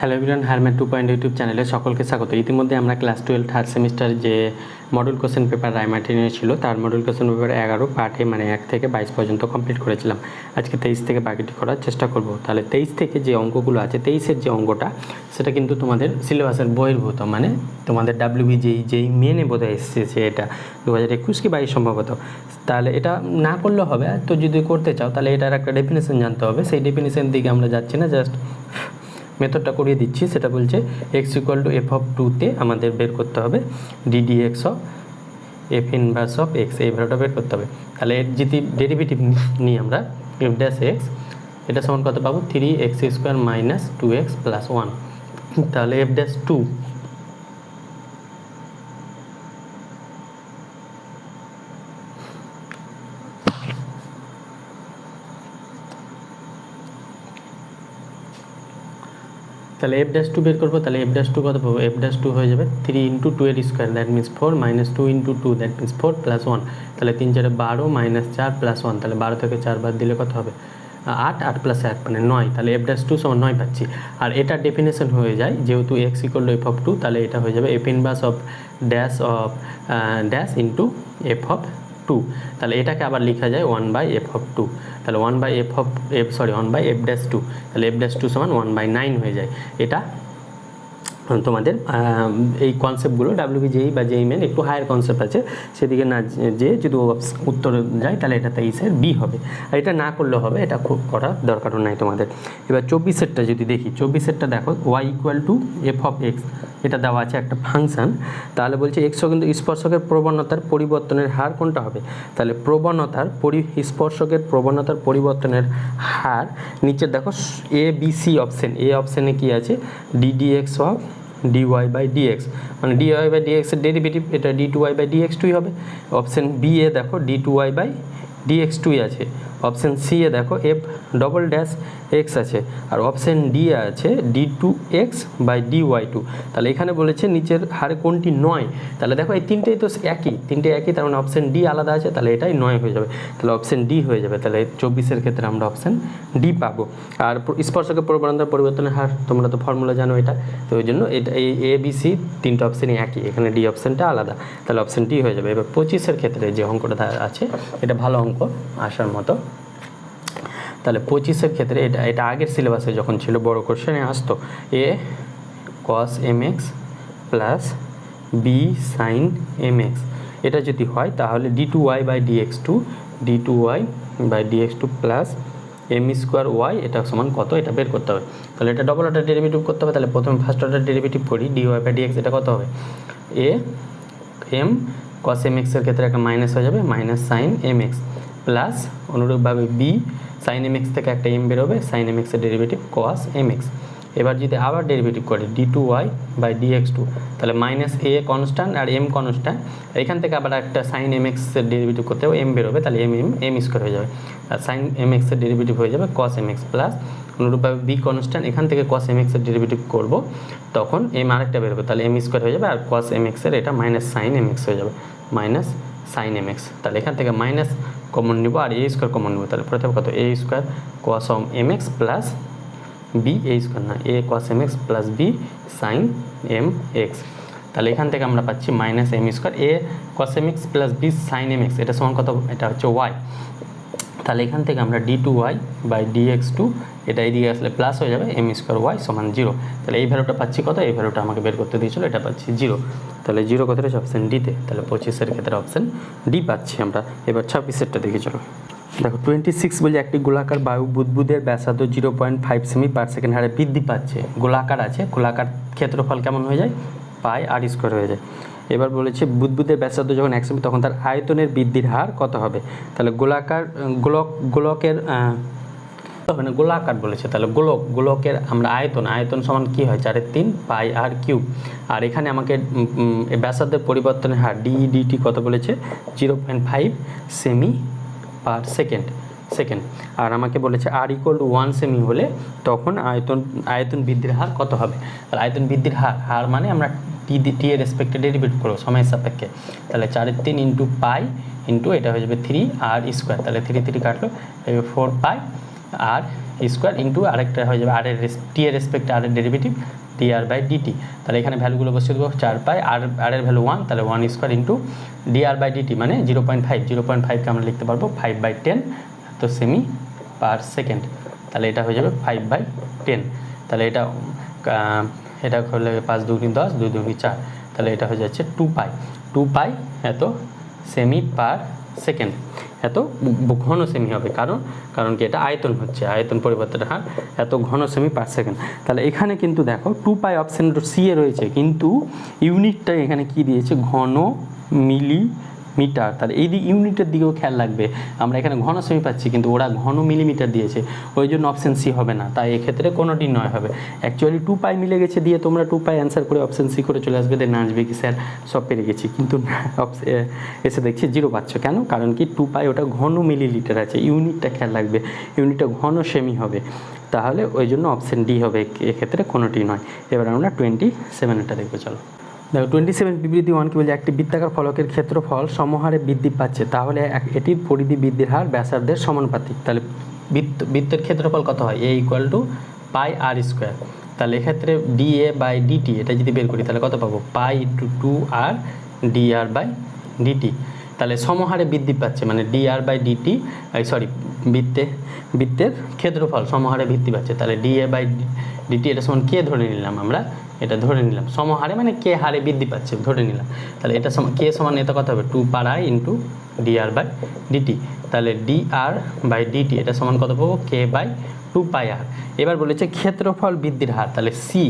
Hello everyone, হারম্যাট 2 YouTube চ্যানেলে সকলকে স্বাগত। ইতিমধ্যে আমরা ক্লাস 12 থার্ড সেমিস্টার যে মডেল কোশ্চেন পেপার রায়মার্টিনের ছিল তার মডেল কোশ্চেন পেপার 11 পার্টে মানে 1 থেকে 22 পর্যন্ত কমপ্লিট করেছিলাম। আজকে 23 থেকে বাকিটি করার চেষ্টা করব। তাহলে 23 থেকে যে অঙ্কগুলো আছে, 23-এর যে অঙ্কটা সেটা কিন্তু তোমাদের সিলেবাসের বহির্ভূত, মানে তোমাদের যেই মেনে বোধহয় এসেছে এটা 2021 কি 22 সম্ভবত। তাহলে এটা না করলেও হবে, তো যদি করতে চাও তাহলে এটার একটা ডেফিনেশন জানতে হবে। সেই ডেফিনেশন দিকে আমরা যাচ্ছি না, জাস্ট মেথডটা করিয়ে দিচ্ছি। সেটা বলছে x equal to f of 2-তে আমাদের বের করতে হবে d d x of f inverse of x, এই ভ্যালুটা বের করতে হবে। তাহলে এর যদি ডেরিভেটিভ নিই আমরা এফ ড্যাশ এক্স, এটা সমান কত পাবো 3x² মাইনাস 2x প্লাস 1। তাহলে এফ ড্যাশ 2 তাহলে এফ ড্যাশ 2 বের করবো। তাহলে এফ ড্যাশ 2 কত পাবো, এফ ড্যাশ 2 হয়ে যাবে 3 × 2 এর square, that means 4 minus 2 × 2 that means 4 plus 1। তাহলে 3 4 12 মাইনাস 4 প্লাস 1, তাহলে 12 থেকে 4 বাদ দিলে কত হবে 8, 8 প্লাস 1 মানে 9। তাহলে এফ ড্যাশ 2 সমান 9 পাচ্ছি। আর এটা ডেফিনেশন হয়ে যায় যেহেতু x equal to f of 2, তাহলে এটা হয়ে যাবে F inverse of dash into F of 2। তাহলে এটাকে আবার লেখা যায় 1/f অফ 2। তাহলে 1/f ড্যাশ 2, তাহলে এফ ড্যাশ 2 সমান 1/9 হয়ে যায়। এটা তোমাদের এই কনসেপ্টগুলো WBJEE বা JEE মেন একটু হায়ার কনসেপ্ট আছে, সেদিকে না যে যদি উত্তর যায় তাহলে এটা 23-এর বি হবে। আর এটা না করলেও হবে, এটা খুব করার দরকারও নাই তোমাদের। এবার 24-এরটা যদি দেখি, 24-এরটা দেখো y equal to f of x, এটা দেওয়া আছে একটা ফাংশান। তাহলে বলছে এক্স কিন্তু স্পর্শকের প্রবণতার পরিবর্তনের হার কোনটা হবে। তাহলে স্পর্শকের প্রবণতার পরিবর্তনের হার নিচে দেখো ABC অপশন, এ অপশানে কি আছে ddx of dy by dx, মানে dy বাই dx এর ডেরিভেটিভ, এটা d2y বাই dx2 হবে। অপশন বি এ দেখো d2y বাই dx2 আছে। অপশন সি এ দেখো এফ ডবল ড্যাশ এক্স আছে। আর অপশন ডি আছে d2x বাই dy2। তাহলে এখানে বলেছে নিচের হারে কোনটি নয়। তাহলে দেখো এই তিনটেই তো একই, তার মানে অপশন ডি আলাদা আছে, তাহলে এটাই 9 হয়ে যাবে। তাহলে অপশন ডি হয়ে যাবে। তাহলে 24-এর ক্ষেত্রে আমরা অপশন ডি পাবো। আর স্পর্শকের প্রবণতার পরিবর্তনের হার তোমরা তো ফর্মুলা জানো এটা, তো ওই জন্য এটা এই এ বি সি তিনটে অপশানই একই, এখানে ডি অপশানটা আলাদা, তাহলে অপশান ডি হয়ে যাবে। এবার 25-এর ক্ষেত্রে যে অঙ্কটা আছে এটা ভালো অঙ্ক আসার মতো। তাহলে 25-এর ক্ষেত্রে এটা আগের সিলেবাসে যখন ছিল বড় কোশ্চেনে আসতো a cos M x plus b sine M x, এটা যদি হয় তাহলে d2y by dx2 plus m square y এটা সমান কত, এটা বের করতে হবে। তাহলে এটা ডবল অর্ডার ডেরিভেটিভ করতে হবে। তাহলে প্রথমে ফার্স্ট অর্ডার ডেরিভেটিভ করি, dy বাই dx এটা কত হবে এ এম কস এম এক্সের ক্ষেত্রে একটা মাইনাস হয়ে যাবে, minus sine M x plus অনুরূপভাবে বি সাইন এম এক্স থেকে একটা এম বেরোবে, সাইন এম এক্সের ডেরিভেটিভ কস এম এক্স। এবার যদি আবার ডেরিভেটিভ করি d2y বাই dx2, তাহলে মাইনাস এ কনস্ট্যান্ট আর এম কনস্ট্যান্ট, এখান থেকে আবার একটা সাইন এম এক্সের ডেরিভেটিভ করতে হবে, এম বেরোবে, তাহলে এম স্কোয়ার হয়ে যাবে। আর সাইন এম এক্সের ডেরিভেটিভ হয়ে যাবে কস এম এক্স প্লাস অনুরূপভাবে বি কনস্ট্যান্ট, এখান থেকে কস এম এক্সের ডেরিভেটিভ করবো, তখন এম আরেকটা বেরোবে, তাহলে এম স্কোয়ার হয়ে যাবে। আর কস এম এক্সের এটা মাইনাস সাইন এম এক্স হয়ে যাবে, মাইনাস সাইন এম এক্স। তাহলে এখান থেকে মাইনাস কমন নিব আর এ স্কোয়ার কমন নিব, তাহলে প্রথমে কত a square cos M x plus b a square না a cos M x plus b sine M x. তাহলে এখান থেকে আমরা পাচ্ছি minus m square a cos M x plus b sine M x, এটা সমান কত, এটা হচ্ছে ওয়াই। তাহলে এখান থেকে আমরা d2y বাই dx2 এটা এইদিকে আসলে প্লাস হয়ে যাবে, এম স্কোয়ার ওয়াই সমান 0। তাহলে এই ভ্যালুটা পাচ্ছি কত, এই ভ্যালুটা আমাকে বের করতে দিয়েছিল, এটা পাচ্ছি 0। তাহলে 0 কোথায় রয়েছে অপশান ডিতে, তাহলে 25-এর ক্ষেত্রে অপশান ডি পাচ্ছি আমরা। এবার 26-এরটা দেখে চলো। দেখো 26 বলছে একটি গোলাকার বায়ু বুদবুদের ব্যাসার্ধ 0.5 সেমি পার সেকেন্ড হারে বৃদ্ধি পাচ্ছে। গোলাকার আছে, গোলাকার ক্ষেত্রফল কেমন হয়ে যায় পাই আর স্কোয়ার হয়ে যায়। এবার বলেছে বুদবুদের ব্যাসার্ধ যখন 1 সেমি তখন তার আয়তনের বৃদ্ধির হার কত হবে। তাহলে গোলকের মানে গোলাকার বলেছে, তাহলে গোলকের আমরা আয়তন সমান কি হয় 4/3 পাই আর কিউব। আর এখানে আমাকে ব্যাসার্ধের পরিবর্তনের হার ডিটি কত বলেছে 0.5 সেমি পার সেকেন্ড। আর আমাকে বলেছে আর ইকুয়াল টু 1 সেমি হলে তখন আয়তন বৃদ্ধির হার কত হবে। তাহলে আয়তন বৃদ্ধির হার মানে আমরা টি এর রেসপেক্টে ডেরিভেট করবো সময়ের সাপেক্ষে। তাহলে 4/3 ইন্টু পাই ইন্টু এটা হয়ে যাবে 3 আর স্কোয়ার, তাহলে 3 কাটলো 4 পাই আর স্কোয়ার ইন্টু আরেকটা হয়ে যাবে টি এর রেসপেক্টে আর এর ডেরিভেটিভ dr বাই ডিটি। তাহলে এখানে ভ্যালুগুলো বসিয়ে দেবো 4 পাই আর এর ভ্যালু 1, তাহলে 1 square into dr by D T মানে 0.5, 0.5কে আমরা লিখতে পারবো 5/10 তো সেমি পার সেকেন্ড। তাহলে এটা হয়ে যাবে 5/10। তাহলে এটা হলে 5 2 10, 2 2 4, তাহলে এটা হয়ে যাচ্ছে 2 পাই এত সেমি পার সেকেন্ড, এত ঘন সেমি হবে, কারণ কি এটা আয়তন হচ্ছে, আয়তন পরিবর্তনের হার এত ঘন সেমি পার সেকেন্ড। তাহলে এখানে কিন্তু দেখো 2 পাই অপশন সি এ রয়েছে, কিন্তু ইউনিটটা এখানে কি দিয়েছে, ঘন মিলিমিটার। তাহলে এই দিক ইউনিটের দিকেও খেয়াল রাখবে, আমরা এখানে ঘন সেমি পাচ্ছি কিন্তু ওরা ঘন মিলিমিটার দিয়েছে, ওই জন্য অপশন সি হবে না, তাই এক্ষেত্রে কোনোটি নয় হবে। অ্যাকচুয়ালি 2 পাই মিলে গেছে দিয়ে তোমরা 2 পাই অ্যান্সার করে অপশন সি করে চলে আসবে, দেন আসবে কি স্যার সব পেরে গেছি, কিন্তু এসে দেখছি 0 পাচ্ছ কেন, কারণ কি 2 পাই ওটা ঘন মিলিলিটার আছে, ইউনিটটা খেয়াল রাখবে, ইউনিটটা ঘন সেমি হবে, তাহলে ওই জন্য অপশন ডি হবে এক্ষেত্রে কোনোটি নয়। এবার আমরা 27টা দেখবো, চলো দেখো 27 বিবৃতি 1 কি বলছে, একটি বৃত্তাকার ফলকের ক্ষেত্রফল সমহারে বৃদ্ধি পাচ্ছে, তাহলে এটির পরিধি বৃদ্ধির হার ব্যাসার্ধের সমানুপাতিক। তাহলে বৃত্তের ক্ষেত্রফল কত হয়, a = পাই আর স্কোয়ার। তাহলে এক্ষেত্রে dA বাই ডিটি এটা যদি বের করি তাহলে কত পাবো, পাই × 2r dr বাই ডিটি। তাহলে সমহারে বৃদ্ধি পাচ্ছে মানে dr বাই ডিটি, বৃত্তের ক্ষেত্রফল সমহারে বৃদ্ধি পাচ্ছে, তাহলে dA বাই ডিটি এটা সমান কে ধরে নিলাম, আমরা এটা ধরে নিলাম সমহারে মানে কে হারে বৃদ্ধি পাচ্ছে ধরে নিলাম। তাহলে এটা কে সমান এটা কত হবে, 2 pi into dr by D T. তাহলে dr বাই ডিটি এটা সমান কত পাবো, কে বাই 2 পাই আর। এবার বলেছে ক্ষেত্রফল বৃদ্ধির হার, তাহলে সি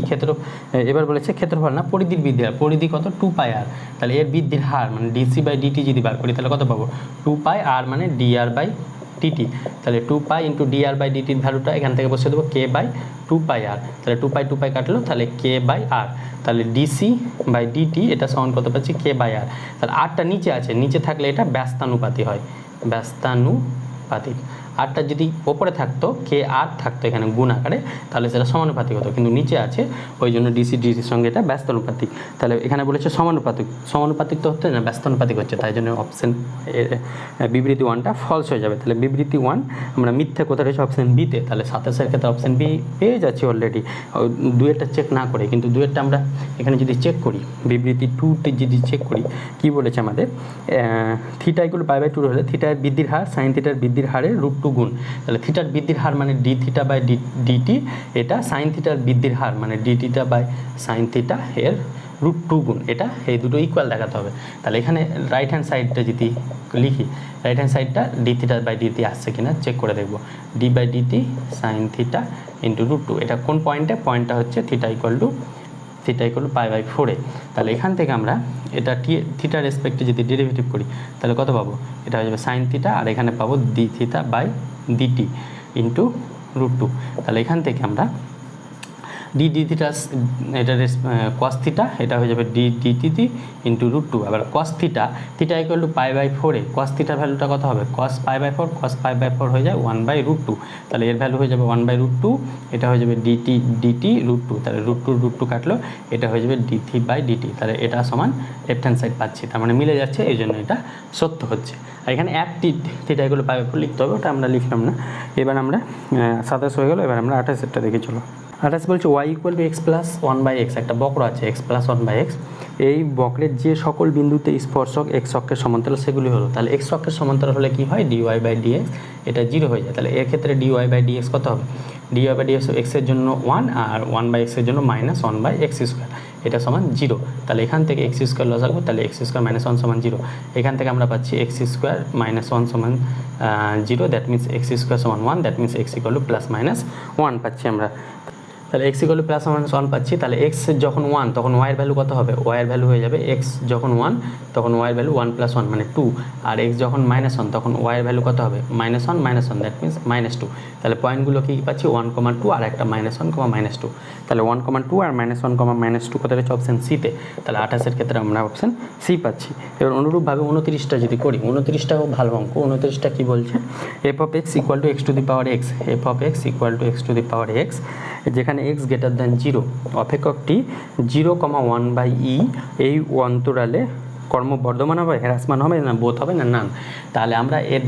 এবার বলেছে ক্ষেত্রফল না পরিধির বৃদ্ধির হার, পরিধি কত 2 পাই আর, তাহলে এর বৃদ্ধির হার মানে ডিসি বাই ডিটি যদি বার করি তাহলে কত পাবো, 2 পাই আর মানে dr বাই ডিটি। তাহলে 2 পাই ইন্টু dr বাই ডিটির ভ্যালুটা এখান থেকে বসিয়ে দেবো কে বাই 2 পাই আর, তাহলে 2 পাই কাটলো, তাহলে কে বাই আর, তাহলে ডিসি বাই ডিটি এটা সমান কত পাচ্ছি, কে বাই আর। তাহলে আরটা নিচে আছে, নিচে থাকলে এটা ব্যস্তানুপাতি হয়, ব্যস্তানুপাতিক। আরটা যদি ওপরে থাকতো কে আর থাকতো এখানে গুণ আকারে তাহলে সেটা সমানুপাতিক হতো, কিন্তু নিচে আছে ওই জন্য ডিসির সঙ্গে এটা ব্যস্তানুপাতিক। তাহলে এখানে বলেছে সমানুপাতিক তো হচ্ছে না, ব্যস্তানুপাতিক হচ্ছে, তাই জন্য অপশন বিবৃতি 1টা ফলস হয়ে যাবে। তাহলে বিবৃতি 1 আমরা মিথ্যা কোথায় রয়েছে, অপশন বিতে, তাহলে 27-এর ক্ষেত্রে অপশন বি পেয়ে যাচ্ছি অলরেডি, 2-এরটা চেক না করে, কিন্তু 2-এরটা আমরা এখানে যদি চেক করি, বিবৃতি 2তে যদি চেক করি কি বলেছে আমাদের, থিটা = π/2 হলে থিটার বৃদ্ধির হার সাইন থিটার বৃদ্ধির হারের √2 গুণ। তাহলে থিটার বৃদ্ধির হার মানে ডি থিটা বাই ডিটি, এটা সাইন থিটার বৃদ্ধির হার মানে D theta by sine theta এর √2 গুণ, এটা এই দুটো ইকুয়াল দেখাতে হবে। তাহলে এখানে রাইট হ্যান্ড সাইডটা যদি লিখি, রাইট হ্যান্ড সাইডটা ডি থিটা বাই ডিটি আসছে কিনা চেক করে দেখব, D by D T sine theta into √2, এটা কোন পয়েন্টটা হচ্ছে থিটা = π/4। তাহলে এখান থেকে আমরা এটা থিটার রেসপেক্টে যদি ডেরিভেটিভ করি তাহলে কত পাবো, এটা হয়ে যাবে সাইন থিটা, আর এখানে পাবো D theta by D T into √2। তাহলে এখান থেকে আমরা ডি থিটা এটা কস থিটা এটা হয়ে যাবে ডি ডিটি ইন্টু √2, আবার কস থিটা = π/4, কস থিটার ভ্যালুটা কত হবে, কস π/4, কস π/4 হয়ে যায় 1/√2, তাহলে এর ভ্যালু হয়ে যাবে 1/√2, এটা হয়ে যাবে ডিটি √2, তাহলে √2 কাটলো, এটা হয়ে যাবে ডিথি বাই ডিটি, তাহলে এটা সমান লেফট হ্যান্ড সাইড পাচ্ছি, তার মানে মিলে যাচ্ছে, এই জন্য এটা সত্য হচ্ছে। আর এখানে থিটা = π/4 লিখতে হবে, ওটা আমরা লিখলাম না। এবার আমরা 27 হয়ে গেল, এবার আমরা 28-এরটা দেখে চলো। 28 বলছে y = x + 1/x, একটা বক্র আছে x + 1/x, এই বক্রের যে সকল বিন্দুতে স্পর্শক x অক্ষের সমান্তরাল সেগুলি হলো, তাহলে x অক্ষের সমান্তরাল হলে কি হয়, dy বাই dx এটা 0 হয়ে যায়। তাহলে এর ক্ষেত্রে dy বাই dx কত হবে, dy বাই dx x এর জন্য 1 আর 1/x এর জন্য -1/x², এটা সমান 0। তাহলে এখান থেকে x² লস রাখবো, তাহলে x² - 1 সমান 0, এখান থেকে আমরা পাচ্ছি x² - 1 সমান 0, দ্যাট মিনস x² সমান 1, দ্যাট মিনস x = +-1 পাচ্ছি আমরা। তাহলে x = +-1 পাচ্ছি, তাহলে x যখন 1 তখন y এর ভ্যালু কত হবে, y এর ভ্যালু হয়ে যাবে x যখন 1 তখন y এর ভ্যালু 1 + 1 মানে 2, আর x যখন -1 তখন y এর ভ্যালু কত হবে, -1 দ্যাট মিনস -2। তাহলে পয়েন্টগুলো কি পাচ্ছি 1, 2 আর একটা -1, -2, তাহলে 1, 2 আর -1, -2 কোথায় রয়েছে, অপশন সিতে। তাহলে 28-এর ক্ষেত্রে আমরা অপশন সি পাচ্ছি। এবার অনুরূপভাবে 29টা যদি করি, 29টাও ভালো অঙ্ক। 29টা কি বলছে, f(x) = x⁴, f(x) = x⁴, যেখানে x > 0 অপেক্ষকটি 0, 1/e এই অন্তরালে ক্রমবর্ধমান হবে, হ্রাসমান হবে, না বোথ হবে, না নান। তাহলে আমরা এর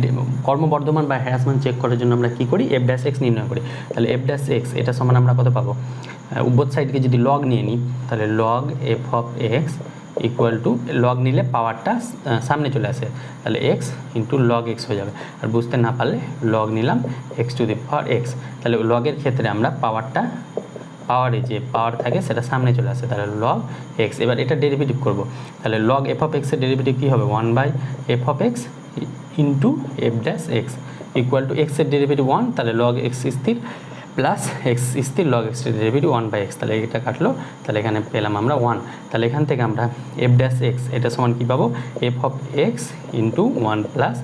ক্রমবর্ধমান বা হ্রাসমান চেক করার জন্য আমরা কী করি, এফ ড্যাশ এক্স নির্ণয় করি। তাহলে এফ ড্যাশ এক্স এটা সমান আমরা কত পাবো, বোথ সাইডকে যদি লগ নিয়ে নিই তাহলে log F of x equal two, log নিলে পাওয়ারটা সামনে চলে আসে, তাহলে এক্স ইন্টু লগ এক্স হয়ে যাবে। আর বুঝতে না পারলে লগ নিলাম x to the power x, তাহলে লগের ক্ষেত্রে আমরা পাওয়ারে যে পাওয়ার থাকে সেটা সামনে চলে আসে, তাহলে লগ এক্স। এবার এটা ডেরিভেটিভ করব, তাহলে লগ এফ অফ এক্সের ডেরিভেটিভ কী হবে, 1/f of x into F dash x equal two এক্সের ডেরিভেটিভ 1, তাহলে লগ এক্স স্থির প্লাস এক্স স্থির লগ এক্সের ডেরিভেটিভ 1/x, তাহলে এটা কাটলো, তাহলে এখানে পেলাম আমরা 1। তাহলে এখান থেকে আমরা এফ ড্যাশ এক্স এটা সমান কী পাবো, F of x into 1 plus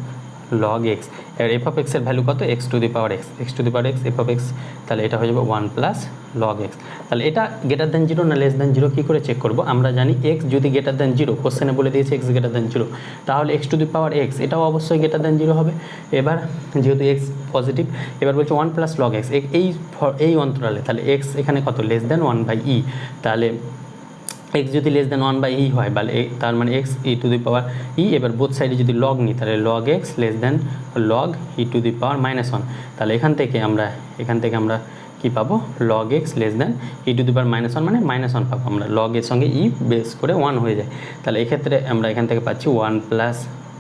log x. এবার এফ অফ এক্সের ভ্যালু কত, x to the power x F of x, তাহলে এটা হয়ে যাবে 1 প্লাস লগ এক্স। তাহলে এটা গ্রেটার দ্যান 0 না লেস দ্যান 0 কী করে চেক করবো, আমরা জানি এক্স যদি গ্রেটার দ্যান 0, কোশ্চেনে বলে দিয়েছে এক্স গ্রেটার দ্যান 0, তাহলে x to the power x এটাও অবশ্যই গ্রেটার দ্যান 0 হবে। এবার যেহেতু এক্স পজিটিভ, এবার বলছে 1 প্লাস লগ এক্স, এই অন্তরালে, তাহলে এক্স এখানে কত, লেস দ্যান 1/e, তাহলে এক্স যদি লেস দ্যান 1/e হয়, বা তার মানে x E to the power ই। এবার বোথ সাইডে যদি লগ নিই তাহলে log x less than log e to the power -1, তাহলে এখান থেকে আমরা কী পাবো, log x less than e to the power -1 মানে -1 পাবো আমরা, লগ এর সঙ্গে ই বেস করে 1 হয়ে যায়, তাহলে এক্ষেত্রে আমরা এখান থেকে পাচ্ছি 1 প্লাস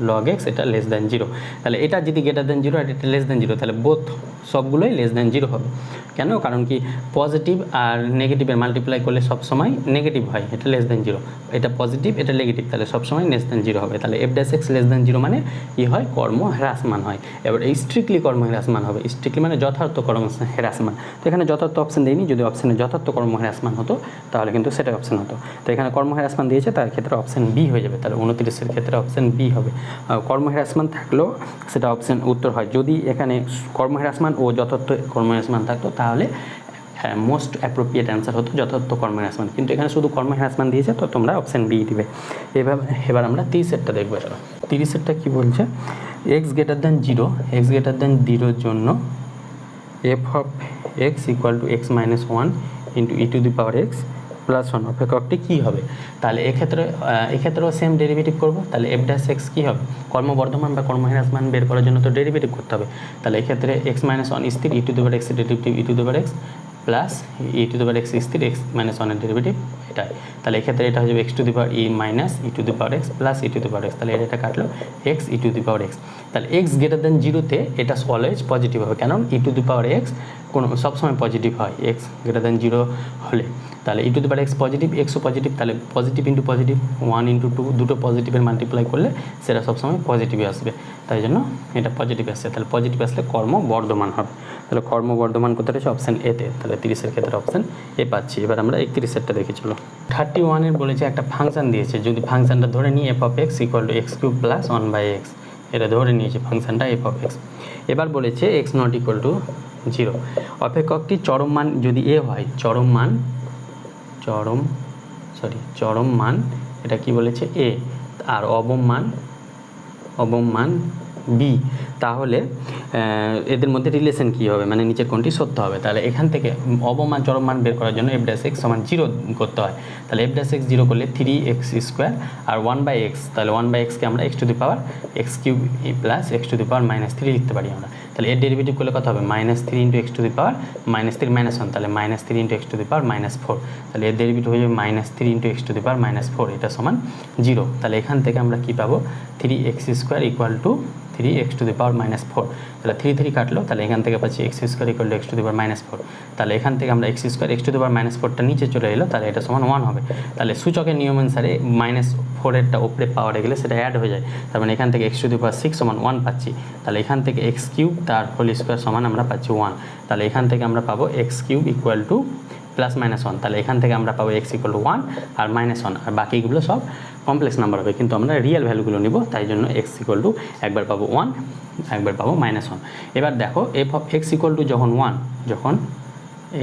লগ এক্স, এটা লেস দ্যান 0। তাহলে এটা যদি গ্রেটার দ্যান 0 আর এটা লেস দ্যান 0, তাহলে বোথ সবগুলোই লেস দ্যান 0 হবে। কেন, কারণ কি পজিটিভ আর নেগেটিভের মাল্টিপ্লাই করলে সবসময় নেগেটিভ হয়, এটা লেস দ্যান 0, এটা পজিটিভ এটা নেগেটিভ, তাহলে সবসময় লেস দ্যান 0 হবে। তাহলে F dash x less than 0 মানে ই হয়, কর্ম হ্রাসমান হয়। এবার এই স্ট্রিক্টলি কর্ম হ্রাসমান হবে, স্ট্রিক্টলি মানে যথার্থ কর্ম হ্রাসমান। তো এখানে যথার্থ অপশন দিইনি, যদি অপশানে যথার্থ কর্ম হ্রাসমান হতো তাহলে কিন্তু সেটা অপশান হতো। তো এখানে কর্ম হ্রাসমান দিয়েছে, তার ক্ষেত্রে অপশান বি হয়ে যাবে, তাহলে 29-এর ক্ষেত্রে অপশান বি হবে। কর্ম হ্রাসমান থাকলেও সেটা অপশান উত্তর হয়, যদি এখানে কর্ম হ্রাসমান ও যথার্থ কর্ম হ্রাসমান থাকতো তাহলে মোস্ট অ্যাপ্রোপ্রিয়েট অ্যান্সার হতো যথার্থ কর্ম হ্রাসমান, কিন্তু এখানে শুধু কর্ম হ্রাসমান দিয়েছে, তো তোমরা অপশান বি দিবে। এবার আমরা 30-এরটা দেখবো। চলো 30-এরটা কী বলছে, এক্স গ্রেটার দ্যান 0 জন্য F of x equal to x minus 1 into E to the power x plus 1 অপেক্ষকটি কী হবে। তাহলে এক্ষেত্রেও সেম ডেরিভেটিভ করবো, তাহলে এফ ড্যাশ এক্স কী হবে, কর্মবর্ধমান বা কর্মহ্রাসমান বের করার জন্য তো ডেরিভেটিভ করতে হবে। তাহলে এক্ষেত্রে এক্স মাইনাস 1 স্থির, ই টু দি পাওয়ার এক্সের derivative E to the power x plus E to the power x স্থির, এক্স মাইনাস 1-এর ডেরিভেটিভ এটাই। তাহলে এক্ষেত্রে এটা হয়ে যাবে x to the power E minus E to the power x plus E to the power x, তাহলে এটা কাটলো x E to the power x. তাহলে এক্স গ্রেটার দ্যান 0-তে এটা অলওয়েজ পজিটিভ হবে, কারণ ই টু দি পাওয়ার এক্স সবসময় positive হয় x greater than 0 হলে। তাহলে e to the power x positive, এক্সও পজিটিভ, তাহলে পজিটিভ ইন্টু পজিটিভ 1 ইন্টু 2, দুটো পজিটিভের মাল্টিপ্লাই করলে সেটা সবসময় পজিটিভই আসবে, তাই জন্য এটা পজিটিভ আসছে। তাহলে পজিটিভ আসলে কর্ম বর্ধমান হবে, তাহলে কর্ম বর্ধমান কোথায় রয়েছে, অপশান এতে। তাহলে 30-এর ক্ষেত্রে অপশান এ পাচ্ছি। এবার আমরা 31-এরটা দেখে চলো। 31-এর বলেছে একটা ফাংশন দিয়েছে, যদি ফাংশনটা ধরে নিই F of x equal to x cube plus 1/x, এটা ধরে নিয়েছে ফাংশনটা এফ অফ এক্স। এবার বলেছে এক্স নট ইকুয়াল টু 0, অপেক্ষকটি চরম মান যদি এ হয়, চরম মান এটা কি বলেছে এ, আর অবম মান বি, তাহলে এদের মধ্যে রিলেশন কী হবে, মানে নিচের কোনটি সত্য হবে। তাহলে এখান থেকে অবমান চরম মান বের করার জন্য এফ ড্যাশ এক্স সমান 0 করতে হয়। তাহলে এফ ড্যাশ এক্স 0 করলে 3x², আর 1/x, তাহলে 1/xকে আমরা x to the power x cube plus x to the power -3 লিখতে পারি আমরা। তাহলে এর ডেরিভেটিভ করলে কত হবে, -3 into x to the power -3 -1, তাহলে -3 into x to the power -4, তাহলে এর ডেরিভেটিভ হয়ে যাবে -3 into x to the power -4, এটা সমান 0। তাহলে এখান থেকে আমরা কী পাবো, 3x² equal to 3x to the power -4, তাহলে 3 কাটলো, তাহলে এখান থেকে পাচ্ছি x² equal to x to the power -4, তাহলে এখান থেকে আমরা x² এক্স টু দি পাওয়ার -4টা নিচে চলে এলো, তাহলে এটা সমান 1 হবে। তাহলে সূচকের নিয়ম অনুসারে -4-এরটা উপরে পাওয়ারে গেলে সেটা অ্যাড হয়ে যায়, তার মানে এখান থেকে x টু দি পাওয়ার 6 সমান 1 পাচ্ছি। তাহলে এখান থেকে x³ তার হোল স্কোয়ার সমান আমরা পাচ্ছি 1, তাহলে এখান থেকে আমরা পাবো x³ ইকুয়াল টু প্লাস -1, তাহলে এখান থেকে আমরা পাবো x ইকুয়াল টু 1 আর -1, আর বাকিগুলো সব কমপ্লেক্স নাম্বার হবে, কিন্তু আমরা রিয়েল ভ্যালুগুলো নিব, তাই জন্য x ইকুয়াল টু একবার পাবো 1, একবার পাবো -1। এবার দেখো F of x equal two যখন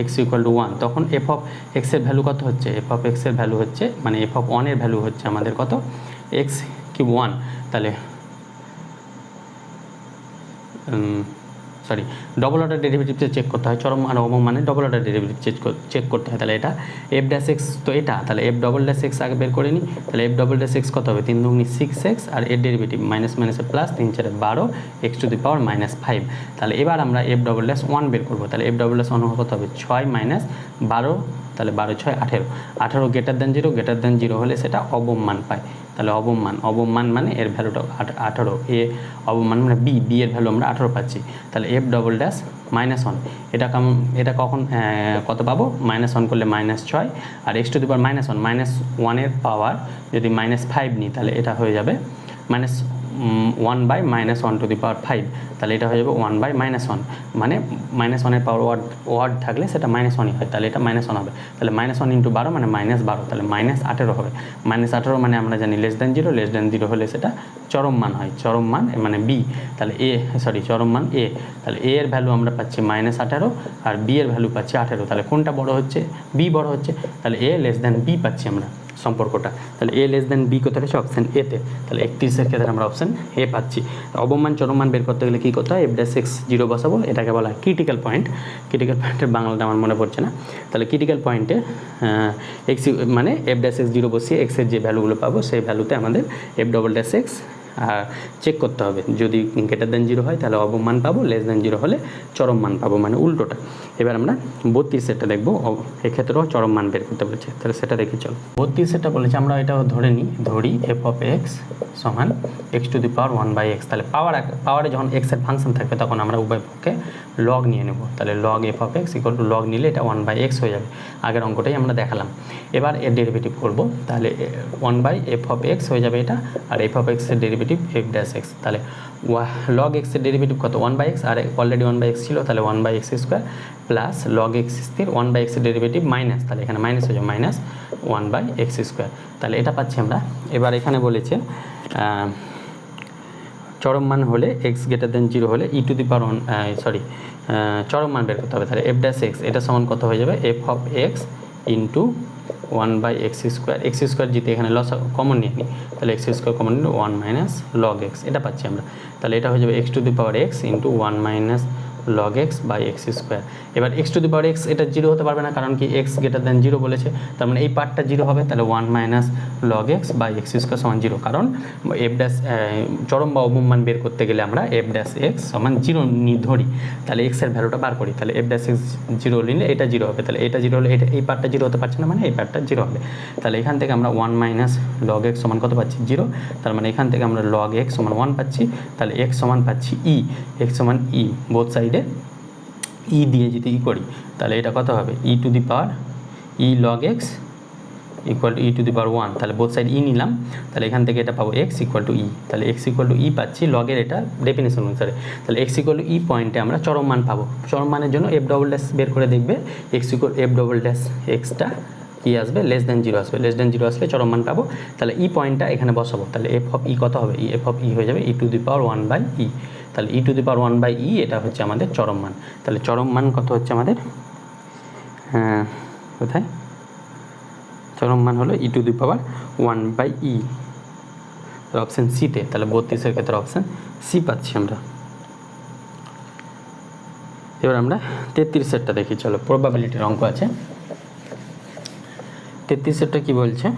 x ইকুয়াল টু 1, তখন এফ অফ এক্সের ভ্যালু কত হচ্ছে, এফ অফ এক্সের ভ্যালু হচ্ছে, মানে এফ অফ 1-এর ভ্যালু হচ্ছে আমাদের কত, x³ 1, তাহলে সরি ডবল অর্ডার ডেরিভেটিভটা চেক করতে হয়, চরম মান অবম মানে ডবল অর্ডার ডেরিভেটিভ চেক করতে হয়। তাহলে এটা এফ ড্যাশ এক্স তো এটা, তাহলে এফ ডবল ড্যাশ এক্স আগে বের করে নিই। তাহলে এফ ডবল ড্যাশ এক্স কত হবে, 3 দুগুনি 6x আর এর ডেরিভেটিভ মাইনাস মাইনাসে plus, 3 4 12 x to the power minus 5। তাহলে এবার আমরা এফ ডবল ড্যাশ 1 বের করবো। তাহলে এফ ডবল ড্যাশ 1 কত হবে, 6 মাইনাস 12, তাহলে 12 6 18, 18 গ্রেটার দ্যান 0 হলে সেটা অবম মান পায়। তাহলে অবম মান মানে এর ভ্যালুটা 18, এ অবম মান মানে বি এর ভ্যালু আমরা 18 পাচ্ছি। তাহলে এফ ডবল ড্যাশ -1 এটা কখন কত পাবো, -1 করলে -6 আর এক্স টু দি পাওয়ার -1 এর পাওয়ার যদি -5 নিই তাহলে এটা হয়ে যাবে -1/-1 টু দি পাওয়ার 5। তাহলে এটা হয়ে যাবে 1/-1, মানে -1 এর পাওয়ার ওয়ার্ড থাকলে সেটা -1ই হয়, তাহলে এটা -1 হবে। তাহলে -1 × 12 মানে -12, তাহলে -18 হবে। -18 মানে আমরা জানি লেস দ্যান 0 হলে সেটা চরম মান হয়, চরম মান মানে বি। তাহলে চরম মান এ। তাহলে এ এর ভ্যালু আমরা পাচ্ছি -18 আর বি এর ভ্যালু পাচ্ছি 18। তাহলে কোনটা বড় হচ্ছে, বি বড় হচ্ছে, তাহলে এ লেস দ্যান বি পাচ্ছি আমরা সম্পর্কটা। তাহলে এ লেস দ্যান বি কোথায় রয়েছে, অপশান এতে। তাহলে 31-এর ক্ষেত্রে আমরা অপশান এ পাচ্ছি। অবমান চরম মান বের করতে গেলে কী করতে হয়, এফ ড্যাশ এক্স 0 বসাবো, এটাকে বলা হয় ক্রিটিক্যাল পয়েন্টের বাংলাটা আমার মনে পড়ছে না। তাহলে ক্রিটিক্যাল পয়েন্টে এক্স মানে এফ ড্যাশ এক্স 0 বসিয়ে এক্সের যে ভ্যালুগুলো পাবো সেই ভ্যালুতে আমাদের F double dash X check করতে হবে। যদি গ্রেটার দ্যান 0 হয় তাহলে অবম মান পাবো, লেস দ্যান 0 হলে চরম মান পাবো, মানে উল্টোটা। এবার আমরা 32-এরটা দেখবো, এক্ষেত্রেও চরম মান বের করতে বলেছে, তাহলে সেটা দেখে চলো। 32-এরটা বলেছে আমরা এটাও ধরি এফ অফ এক্স সমান x to the power 1/x। তাহলে পাওয়ারে যখন এক্স এর ফাংশন থাকবে তখন আমরা উভয় পক্ষে লগ নিয়ে নেব। তাহলে log F of x equal two log নিলে এটা 1/x হয়ে যাবে, আগের অঙ্কটাই আমরা দেখালাম। এবার এর ডেরিভেটিভ করব, তাহলে 1/f অফ এক্স হয়ে যাবে এটা, আর এফ অফ এক্সের ডেরিভেটিভ এফ ড্যাশ এক্স। তাহলে লগ এক্সের ডেরিভেটিভ কত, 1/x, আর অলরেডি 1/x ছিল, তাহলে 1/x² প্লাস লগ এক্স স্থির 1/x এর ডেরিভেটিভ মাইনাস, তাহলে এখানে মাইনাস হয়ে যাবে -1/x²। তাহলে এটা পাচ্ছি আমরা। এবার এখানে বলেছে চরম মান হলে এক্স গ্রেটার দ্যান 0 হলে ই টু দি পাওয়ার চরম মান বের করতে হবে। তাহলে এফ ড্যাশ এক্স এটা সমান কত হয়ে যাবে, F of x into 1/x², x² জিতে এখানে লস কমন নিয়ে নিই, তাহলে x² কমন নিলে 1 - log x, এটা পাচ্ছি আমরা। তাহলে এটা হয়ে যাবে x to the power x into 1 - log x by x²। এবার x to the power x এটা 0 হতে পারবে না, কারণ কি x গ্রেটার দ্যান 0 বলেছে, তার মানে এই পার্টটা 0 হবে। তাহলে 1 - log x বাই x² সমান 0, কারণ এফ ড্যাশ চরম বা অবম মান বের করতে গেলে আমরা এফ ড্যাশ এক্স সমান 0 ধরি, তাহলে x এর ভ্যালুটা বার করি। তাহলে এফ ড্যাশ এক্স 0 নিলে এটা 0 হবে, তাহলে এটা 0 হলে এটা এই পার্টটা 0 হতে পারছে না, মানে এই পার্টটা 0 হবে। তাহলে এখান থেকে আমরা 1 - log x সমান কত পাচ্ছি, 0। তার মানে এখান থেকে আমরা log x সমান 1 পাচ্ছি, তাহলে x সমান পাচ্ছি ই, x সমান ই, বোথ সাইডে ই দিয়ে যদি ই করি তাহলে এটা কত হবে, e to the power e log x equal to e to the power 1। তাহলে বোথ সাইড ই নিলাম, তাহলে এখান থেকে এটা পাবো x ইকুয়াল টু ই। তাহলে x ইকুয়াল টু ই পাচ্ছি লগের এটা ডেফিনেশন অনুসারে। তাহলে x ইকুয়াল টু ই পয়েন্টে আমরা চরম মান পাবো। চরম মানের জন্য এফ ডবল ড্যাশ বের করে দেখবে, x equal F double dash extra কি আসবে, লেস দ্যান 0 আসবে, লেস দ্যান 0 আসলে চরম মান পাবো। তাহলে ই পয়েন্টটা এখানে বসাবো, তাহলে এফ অফ ই কত হবে, এফ অফ ই হয়ে যাবে ই টু দি পাওয়ার 1/e। তাহলে e to the power 1/e এটা হচ্ছে আমাদের চরম মান। তাহলে চরম মান কত হচ্ছে আমাদের, কোথায় চরম মান হলো ই to the power 1/e, option সিতে। তাহলে 32-এর ক্ষেত্রে অপশান সি পাচ্ছি আমরা। এবার আমরা 33-এরটা দেখি, চলো প্রবাবিলিটির অঙ্ক আছে। 33-এরটা কি বলছে,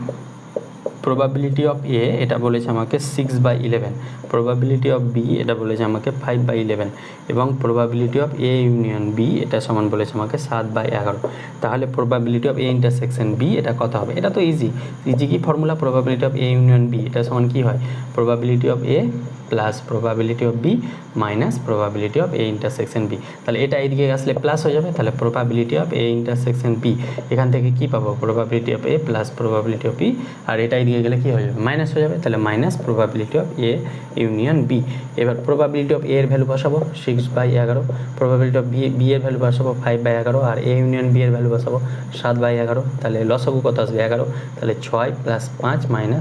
প্রবাবিলিটি অফ এ এটা বলেছে আমাকে 6/11, প্রবাবিলিটি অফ বি এটা বলেছে আমাকে 5/11, এবং probability of A union B এটা সমান বলেছে আমাকে 7/11। তাহলে probability of A intersection B এটা কত হবে, এটা তো ইজি কি formula, probability of A union B এটা সমান কি হয়, probability of A plus probability of B minus probability of A intersection B. তাহলে এটা এইদিকে আসলে প্লাস হয়ে যাবে, তাহলে probability of A intersection B, এখান থেকে কি পাবো, probability of A plus probability of B, আর এটা এইদিকে গেলে কি হয়ে যাবে, মাইনাস হয়ে যাবে, তাহলে minus probability of A union B. এবার প্রবাবিলিটি অফ এ এর ভ্যালু বসাবো 6/11, প্রবাবিলিটি অফ বি এর ভ্যালু বসাবো 5/11, আর এ ইউনিয়ন বি এর ভ্যালু বসাবো 7/11। তাহলে লসাগু কত আসবে 11, তাহলে 6 + 5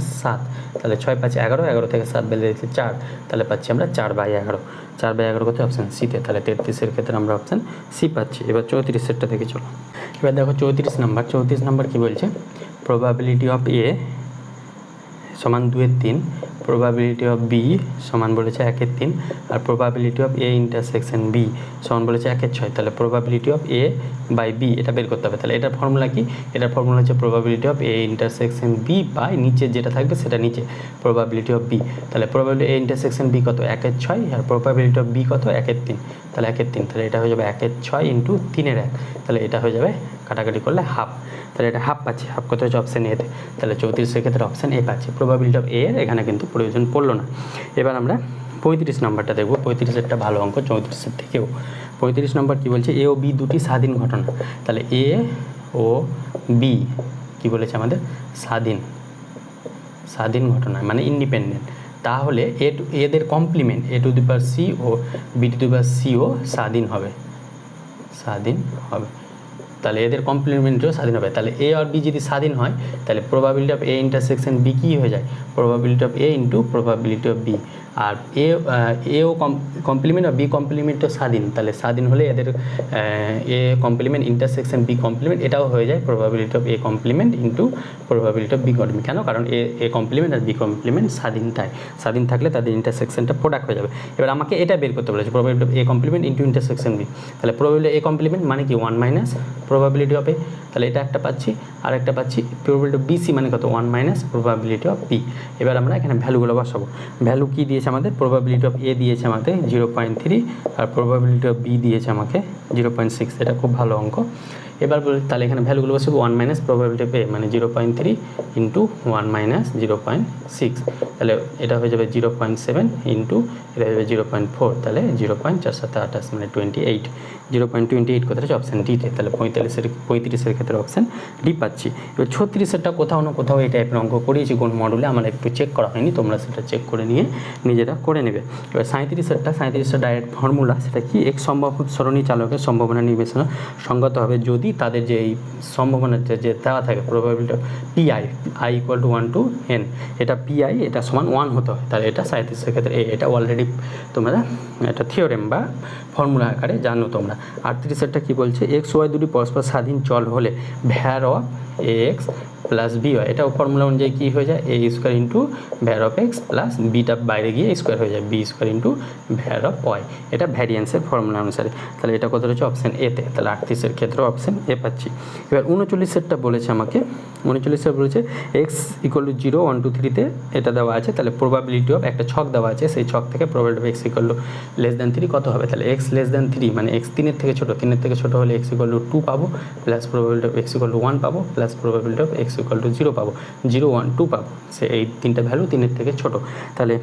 - 7, তাহলে 6 × 5 = 11, 11 থেকে 7 বেরিয়ে দিচ্ছে 4, তাহলে পাচ্ছি আমরা 4/11। 4/11 কত, অপশান সিতে। তাহলে 33-এর ক্ষেত্রে আমরা অপশান সি পাচ্ছি। এবার 34-এরটা থেকে চলো। এবার দেখো 34 নাম্বার কি বলছে, প্রবাবিলিটি অফ এ সমান 2/3, প্রবাবিলিটি অফ বি সমান বলেছে 1/3, আর probability of A intersection B সমান বলেছে 1/6। তাহলে probability of A by B এটা বের করতে হবে। তাহলে এটার ফর্মুলা কি? এটার ফর্মুলা হচ্ছে probability of A intersection B by নিচে যেটা থাকবে সেটা নিচে প্রবাবিলিটি অফ বি। তাহলে প্রবাবিলিটি এ ইন্টারসেকশন বি কত? 1/6, আর প্রবাবিলিটি অফ বি কত? 1/3। তাহলে 1/3, তাহলে এটা হয়ে যাবে 1/6 ইন্টু 3/1। তাহলে এটা হয়ে যাবে কাটাকাটি করলে হাফ। তাহলে এটা হাফ পাচ্ছি। হাফ কত হচ্ছে? অপশান এতে। তাহলে 34 ক্ষেত্রে অপশান এ পাচ্ছি। প্রবাবিলিটি অফ এ এর এখানে কিন্তু প্রয়োজন পড়লো না। এবার আমরা 35 নম্বরটা দেখব। 35-এরটা ভালো অঙ্ক 34-এর থেকেও। 35 নম্বর কী বলছে? এ ও বি দুটি স্বাধীন ঘটনা। তাহলে এ ও বি কী বলেছে আমাদের? স্বাধীন ঘটনা মানে ইন্ডিপেন্ডেন্ট। তাহলে এদের complement A to the power C ও বি টু দি পাওয়ার সিও স্বাধীন হবে। তাহলে এদের কমপ্লিমেন্টও স্বাধীন হবে। তাহলে এ আর বি যদি স্বাধীন হয় তাহলে probability of A intersection B কী হয়ে যায়? Probability of A into probability of B. আর এও কমপ্লিমেন্ট আর বি কমপ্লিমেন্টও স্বাধীন। তাহলে স্বাধীন হলে এদের A complement intersection B complement এটাও হয়ে যায় probability of A complement into probability of B complement. কেন? কারণ এ কমপ্লিমেন্ট আর বি কমপ্লিমেন্ট স্বাধীন থাকলে তাদের ইন্টারসেকশনটা প্রোডাক্ট হয়ে যাবে। এবার আমাকে এটা বের করতে বলেছে probability of A complement into intersection B. তাহলে প্রবাবিলিটি এ কমপ্লিমেন্ট মানে কি? 1 মাইনাস প্রবাবিলিটি অফ এ। তাহলে এটা একটা পাচ্ছি, আর একটা পাচ্ছি প্রবাবিলিটি অফ বিসি মানে কত? 1 মাইনাস প্রবাবিলিটি অফ বি। এবার আমরা এখানে ভ্যালুগুলো বসাবো। ভ্যালু কি দিয়েছে আমাদের? প্রবাবিলিটি অফ এ দিয়েছে আমাদের 0.3, আর প্রবাবিলিটি অফ বি দিয়েছে আমাকে 0.6। এটা খুব ভালো অঙ্ক। এবার তাহলে এখানে ভ্যালুগুলো বসাবো। 1 মাইনাস প্রবাবিলিটি অফ এ মানে 0.3 ইন্টু 1 মাইনাস 0.6। তাহলে এটা হয়ে যাবে 0.7 ইন্টু এটা হয়ে যাবে 0.4। তাহলে 0.4 মানে 28। 0.28 কোথায় আছে? অপশান ডিতে। তাহলে 35-এর ক্ষেত্রে অপশান ডি পাচ্ছি। এবার 36-এরটা কোথাও না কোথাও এই টাইপের অঙ্ক করিয়েছি কোন মডুলে, আমার একটু চেক করা হয়নি, তোমরা সেটা চেক করে নিয়ে নিজেরা করে নেবে। এবার 37-এরটা ডাইরেক্ট ফর্মুলা, সেটা কি? এক সম্ভব সরণী চালকের সম্ভাবনা নির্বেচনা সঙ্গত হবে যদি তাদের যে এই সম্ভাবনার যে দেওয়া থাকে probability of PI = 1 to n, এটা পিআই এটা সমান 1 হতে হয়। তাহলে এটা 37-এর ক্ষেত্রে এটা অলরেডি তোমরা এটা থিওরেম বা ফর্মুলা আকারে জানো তোমরা। 38-এরটা কী বলছে? এক্স ওয়াই দুটি পরস্পর স্বাধীন চল হলে var of x plus b হয়। এটাও ফর্মুলা অনুযায়ী কী হয়ে যায়? A square into var of x plus বিটা বাইরে গিয়ে স্কোয়ার হয়ে যায় b square into var of y. এটা ভ্যারিয়েন্সের ফর্মুলা অনুসারে। তাহলে এটা কত রয়েছে? অপশান এতে। তাহলে 38-এর ক্ষেত্রে অপশান এ পাচ্ছি। এবার 39-এরটা বলেছে আমাকে। 39-এর বলেছে এক্স = 0 1 2 3-তে এটা দেওয়া আছে। তাহলে প্রবাবিলিটি অফ একটা ছক দেওয়া আছে, সেই ছক থেকে প্রবাবিলিটি অফ এক্স = 3 কত হবে? তাহলে এক্স <3 মানে এক্স 3-এর থেকে ছোটো, 3-এর থেকে ছোটো হলে এক্স = 2 পাবো, প্লাস প্রবাবিলিটি অফ এক্স = 1 পাবো, প্লাস প্রবাবিলিটি অফ এক্স = 0 পাবো, 0 1 2 পাবো। সে এই তিনটা ভ্যালু 3-এর থেকে ছোটো। তাহলে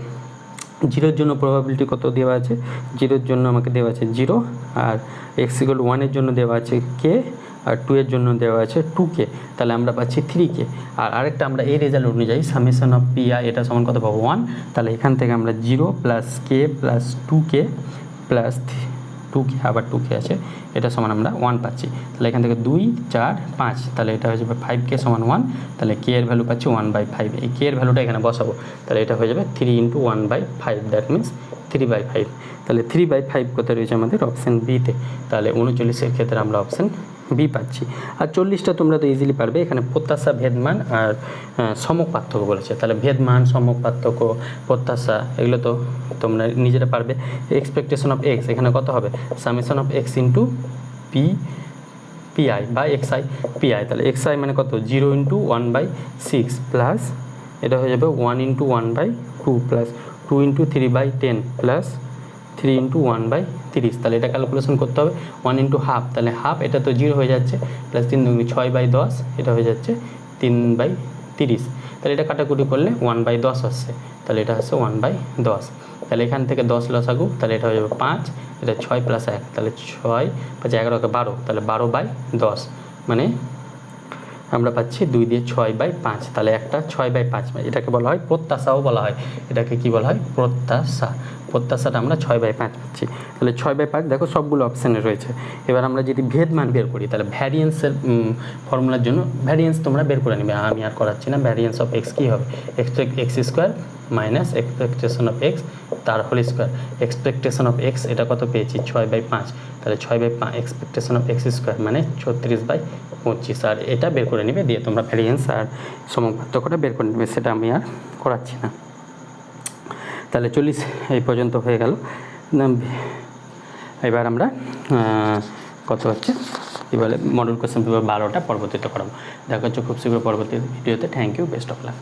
0-এর জন্য প্রবাবিলিটি কত দেওয়া আছে? 0-এর জন্য আমাকে দেওয়া আছে 0, আর এক্স = 1-এর জন্য দেওয়া আছে কে, আর 2-এর জন্য দেওয়া আছে 2কে। তাহলে আমরা পাচ্ছি 3কে। আর আরেকটা আমরা এই রেজাল্ট অনুযায়ী সামেশন অফ পিআই এটা সমান কত পাবো? 1। তাহলে এখান থেকে আমরা 0 প্লাস কে প্লাস 2কে প্লাস 2কে আবার 2কে আছে, এটা সমান আমরা 1 পাচ্ছি। তাহলে এখান থেকে 2 4 5, তাহলে এটা হয়ে যাবে 5কে সমান 1। তাহলে কে এর ভ্যালু পাচ্ছি 1/5। এই কে এর ভ্যালুটা এখানে বসাবো। তাহলে এটা হয়ে যাবে 3 × 1/5, দ্যাট মিনস 3/5। তাহলে 3/5 কোথায় রয়েছে? আমাদের অপশান বিতে। তাহলে 39-এর ক্ষেত্রে আমরা অপশান বি পাচ্ছি। আর 40টা তোমরা তো ইজিলি পারবে। এখানে প্রত্যাশা, ভেদমান আর সমক পার্থক্য বলেছে। তাহলে ভেদমান, সমক পার্থক্য, প্রত্যাশা এগুলো তো তোমরা নিজেরা পারবে। এক্সপেকটেশন অফ এক্স এখানে কত হবে? Summation of x into PI বা এক্সআই পিআই। তাহলে এক্সআই মানে কত? 0 × 1/6 প্লাস এটা হয়ে যাবে 1 × 1/2 প্লাস 2 × 3/10 প্লাস 3 × 1/30। তাহলে এটা ক্যালকুলেশন করতে হবে। 1 × হাফ, তাহলে হাফ এটা তো 0 হয়ে যাচ্ছে, প্লাস 3 × 6/10 এটা হয়ে যাচ্ছে 3/30। তাহলে এটা কাটাকুটি করলে 1/10 আসছে। তাহলে এটা হচ্ছে 1/10। তাহলে এখান থেকে 10 লসাগু, তাহলে এটা হয়ে যাবে 5, এটা 6 + 1, তাহলে 6 5 11 12, তাহলে 12/10 মানে আমরা পাচ্ছি 2 দিয়ে 6/5। তাহলে একটা 6/5, এটাকে বলা হয় প্রত্যাশাও বলা হয়। এটাকে কি বলা হয়? প্রত্যাশা। প্রত্যাশাটা আমরা 6/5 পাচ্ছি। তাহলে 6/5 দেখো সবগুলো অপশানে রয়েছে। এবার আমরা যদি ভেদ মান বের করি তাহলে ভ্যারিয়েন্সের ফর্মুলার জন্য ভ্যারিয়েন্স তোমরা বের করে নিবে, আমি আর করাচ্ছি না। ভ্যারিয়েন্স অফ এক্স কী হবে, x square minus expectation of x তার whole square. Expectation of x এটা কত পেয়েছি 6/5, তাহলে 6/5 এক্সপেকটেশন অফ এক্স স্কোয়ার মানে 36/25, আর এটা বের করে নেবে, দিয়ে তোমরা ভ্যারিয়েন্স আর সমক পার্থক্যটা বের করে নেবে, সেটা আমি আর করাচ্ছি না। তাহলে 40 এই পর্যন্ত হয়ে গেল। এবার আমরা কত হচ্ছে কী বলে মডেল কোয়েশ্চেন পেপার 12টা পরবর্তীতে করাবো। দেখা হচ্ছে খুব শীঘ্র পরবর্তী ভিডিওতে। Thank you, best of lakh.